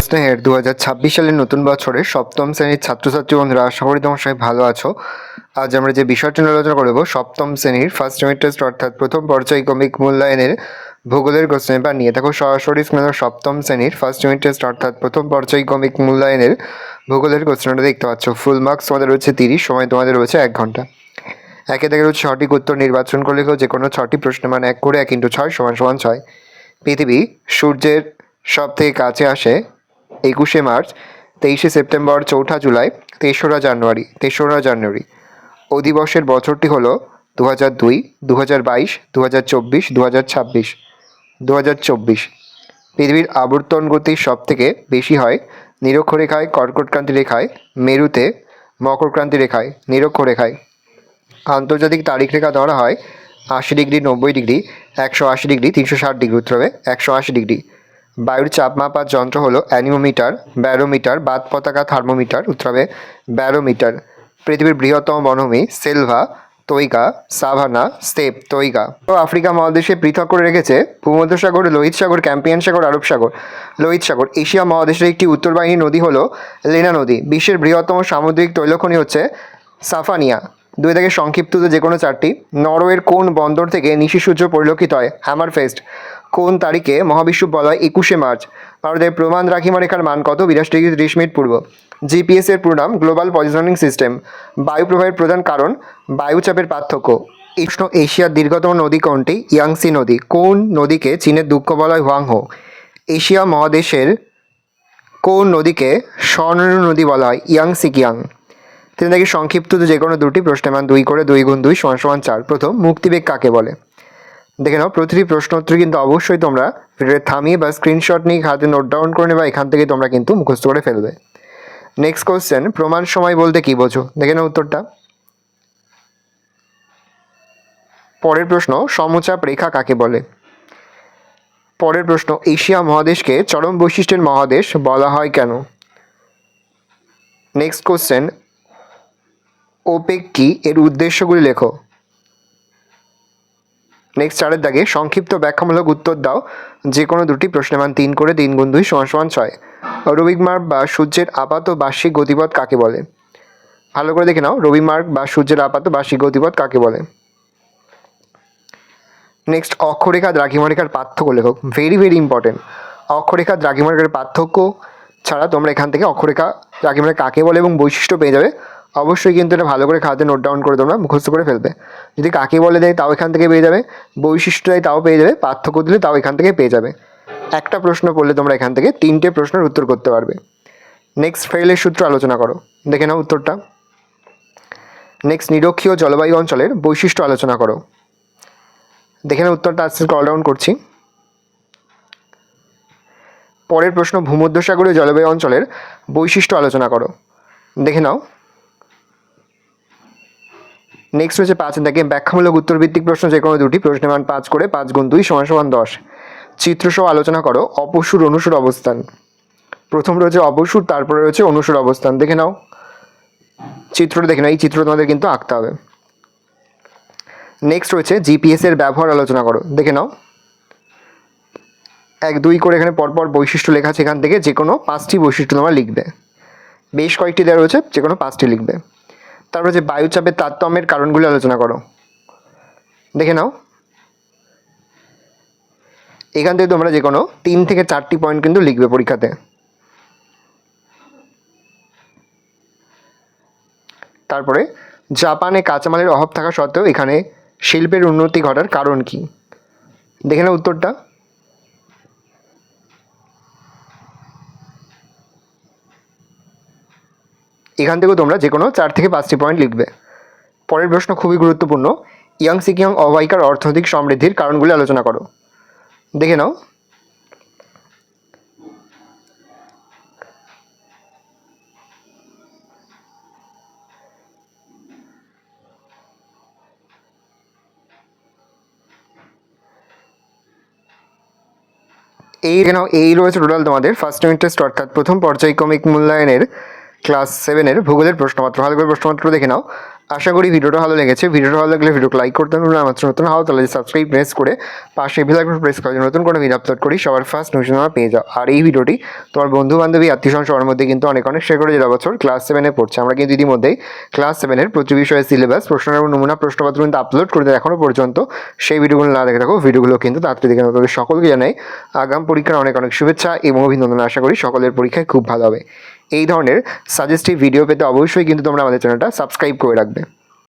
স্নেহের 2026 সালের নতুন বছরের সপ্তম শ্রেণীর ছাত্রছাত্রী বন্ধুরা, আশা করি তোমার সবাই ভালো আছো। আজ আমরা যে বিষয়টি নিয়ে আলোচনা করব, সপ্তম শ্রেণীর ফার্স্ট ইউনিট টেস্ট অর্থাৎ প্রথম পর্যায়ক্রমিক মূল্যায়নের ভূগোলের কোশ্চেন পেপার নিয়ে। দেখো সরাসরি স্ক্রিনে সপ্তম শ্রেণীর ফার্স্ট ইউনিট টেস্ট অর্থাৎ প্রথম পর্যায়ক্রমিক মূল্যায়নের ভূগোলের কোশ্চেনটা দেখতে পাচ্ছ। ফুল মার্কস তোমাদের রয়েছে 30, সময় তোমাদের রয়েছে 1 ঘন্টা। একে থেকে রয়েছে সঠিক উত্তর নির্বাচন করলে যে কোনো 6টি প্রশ্নের মান 1 করে 1 × 6 = 6। পৃথিবী সূর্যের সব থেকে কাছে আসে 21শে মার্চ, 23শে সেপ্টেম্বর, 4ঠা জুলাই, 3রা জানুয়ারি। অধিবর্ষের বছরটি হলো 2002, 2022, 2024, 2026। 2024। পৃথিবীর আবর্তন গতি সব থেকে বেশি হয় নিরক্ষরেখায়, কর্কটক্রান্তি রেখায়, মেরুতে, মকরক্রান্তি রেখায়, নিরক্ষরেখায়। আন্তর্জাতিক তারিখ রেখা ধরা হয় 80 ডিগ্রি, 90 ডিগ্রি, 180 ডিগ্রি, 360 ডিগ্রি। উত্তর হবে 180 ডিগ্রি। বায়ুর চাপ মাপার যন্ত্র হলো অ্যানিমোমিটার, ব্যারোমিটার, বাত পতাকা, থার্মোমিটার। উত্তর হবে ব্যারোমিটার। পৃথিবীর বৃহত্তম বনভূমি selva, taiga, savanna, steppe, taiga. তো আফ্রিকা মহাদেশে পৃথক করে রেখেছে ভূমধ্যসাগর, লোহিত সাগর, ক্যাম্পিয়ান সাগর, আরব সাগর। লোহিত সাগর। এশিয়া মহাদেশের একটি উত্তরবাহিনী নদী হলো লেনা নদী। বিশ্বের বৃহত্তম সামুদ্রিক তৈলখনি হচ্ছে সাফানিয়া। 2 থেকে সংক্ষিপ্ত যে কোনো 4টি। নরওয়ের কোন বন্দর থেকে নিশি সূর্য পরিলক্ষিত হয়? হ্যামারফেস্ট। কোন তারিখে মহাবিষুব বলা হয় 21শে মার্চ? ভারতের প্রমাণ দ্রাঘিমা রেখার মান কত? 82 ডিগ্রি 30 মিনিট পূর্ব। জিপিএস এর পুরো নাম গ্লোবাল পজিশনিং সিস্টেম। বায়ু প্রবাহের প্রধান কারণ বায়ুচাপের পার্থক্য। এশিয়ার দীর্ঘতম নদী কোনটি? ইয়াংসি নদী। কোন নদীকে চীনের দুঃখ বলা হয়? হোয়াংহো। এশিয়া মহাদেশের কোন নদীকে স্বর্ণরেণু নদী বলা হয়? ইয়াংসিকিয়াং। 3 থেকে সংক্ষিপ্ত যে কোনো 2টি প্রশ্নের মান 2 করে 2 × 2 = 4। প্রথম, মুক্তিবেগ কাকে বলে? দেখে নাও, প্রতিটি প্রশ্ন উত্তর কিন্তু অবশ্যই তোমরা ভিডিও থামিয়ে বা স্ক্রিনশট নিয়ে হাতে নোট ডাউন করে নেবে, এখান থেকে তোমরা কিন্তু মুখস্থ করে ফেলবে। নেক্সট কোশ্চেন, প্রমাণ সময় বলতে কি বোঝো? দেখে নাও উত্তরটা। পরের প্রশ্ন, সমচাপ রেখা কাকে বলে? পরের প্রশ্ন, এশিয়া মহাদেশকে চরম বৈশিষ্ট্যের মহাদেশ বলা হয় কেন? নেক্সট কোশ্চেন, ওপেক কি, এর উদ্দেশ্যগুলি লেখো। নেক্সট 4 দাগে সংক্ষিপ্ত ব্যাখ্যামূলক উত্তর দাও যে কোনো 2টি প্রশ্নের মান 3 করে 3 × 2 = 6। রবি মার্ক বা সূর্যের আপাত বার্ষিক গতিপথ কাকে বলে? ভালো করে দেখে নাও, রবি মার্ক বা সূর্যের আপাত বার্ষিক গতিপথ কাকে বলে? নেক্সট, অক্ষরেখা দ্রাঘিমারেখার পার্থক্য লেখো। Very very important. অক্ষরেখা দ্রাঘিমারেখার পার্থক্য ছাড়া তোমরা এখান থেকে অক্ষরেখা দ্রাঘিমারেখা কাকে বলে এবং বৈশিষ্ট্য পেয়ে যাবে। অবশ্যই কিন্তু এটা ভালো করে খাতে নোট ডাউন করে তোমরা মুখস্থ করে ফেলবে। যদি কাকে বলে দেয় তাও এখান থেকে পেয়ে যাবে, বৈশিষ্ট্য দেয় তাও পেয়ে যাবে, পার্থক্য দিলে তাও এখান থেকে পেয়ে যাবে। একটা প্রশ্ন পড়লে তোমরা এখান থেকে 3টে প্রশ্নের উত্তর করতে পারবে। নেক্সট, ফ্রেলের সূত্র আলোচনা করো। দেখে নাও উত্তরটা। নেক্সট, নিরক্ষীয় জলবায়ু অঞ্চলের বৈশিষ্ট্য আলোচনা করো। দেখে নাও উত্তরটা, আস্তে আস্তে কল ডাউন করছি। পরের প্রশ্ন, ভূমধ্যসাগরীয় জলবায়ু অঞ্চলের বৈশিষ্ট্য আলোচনা করো। দেখে নাও। নেক্সট হচ্ছে 5 থেকে ব্যাখ্যামূলক উত্তরভিত্তিক প্রশ্ন যে কোনো 2টি প্রশ্নের মান 5 করে 5 × 2 = 10। চিত্রসহ আলোচনা করো অপসুর অনুসুর অবস্থান। প্রথম রয়েছে অপসুর, তারপরে রয়েছে অনুসুর অবস্থান। দেখে নাও চিত্রটা, দেখে নাও, এই চিত্র তোমাদের কিন্তু আঁকতে হবে। নেক্সট রয়েছে জিপিএস এর ব্যবহার আলোচনা করো। দেখে নাও 1 2 করে এখানে পরপর বৈশিষ্ট্য লেখা আছে, এখান থেকে যে কোনো 5টি বৈশিষ্ট্য তোমরা লিখবে। বেশ কয়েকটি দেওয়া রয়েছে, যে কোনো 5টি লিখবে। তারপরে যে বায়ুচাপের তারতম্যের কারণগুলি আলোচনা করো। দেখে নাও এখান থেকে তোমরা যে কোনো 3 থেকে 4টি পয়েন্ট কিন্তু লিখবে পরীক্ষাতে। তারপরে জাপানে কাঁচামালের অভাব থাকা সত্ত্বেও এখানে শিল্পের উন্নতি ঘটার কারণ কি? দেখে নাও উত্তরটা। এখান থেকেও তোমরা যে কোনো 4 থেকে 5টি পয়েন্ট লিখবে। পরের প্রশ্ন খুবই গুরুত্বপূর্ণ, ইয়াংসিকিয়াং অববাহিকার অর্থনৈতিক সমৃদ্ধির কারণগুলি আলোচনা করো। দেখে নাও এই রয়েছে টোটাল তোমাদের ফার্স্ট ইউনিট টেস্ট অর্থাৎ প্রথম পর্যায়ক্রমিক মূল্যায়নের ক্লাস 7-এর ভূগোলের প্রশ্নপত্র। ভালো করে প্রশ্নপত্র দেখে নাও। আশা করি ভিডিওটা ভালো লেগেছে। ভিডিওটা ভালো লাগলে ভিডিওকে লাইক করতে হবে, আমার নতুন হও তাহলে সাবস্ক্রাইব প্রেস করে পাশে বেল আইকন প্রেস করে নতুন কোনো ভিডিও আপলোড করি সবার ফার্স্ট নোটিফিকেশন পেয়ে যাও। আর এই ভিডিওটি তোমার বন্ধু বান্ধবী আত্মীয়স্বজন সবার মধ্যে কিন্তু অনেক শেয়ার করে যারা বছর ক্লাস 7-এ পড়ছে। আমরা কিন্তু ইতিমধ্যেই ক্লাস 7-এর প্রতি বিষয়ের সিলেবাস প্রশ্ন এবং নমুনা প্রশ্নপত্র কিন্তু আপলোড করে দেয় এখনও পর্যন্ত। সেই ভিডিওগুলো না দেখে থাকো, ভিডিওগুলো কিন্তু তাড়াতাড়ি দেখে নাও। তাদের সকলকে জানাই আগাম পরীক্ষার অনেক শুভেচ্ছা এবং অভিনন্দন। আশা করি সকলের পরীক্ষায় খুব ভালো হবে। এই ধরনের সাজেস্টিভ ভিডিও পেতে অবশ্যই কিন্তু তোমরা আমাদের চ্যানেলটা সাবস্ক্রাইব করে রাখবে।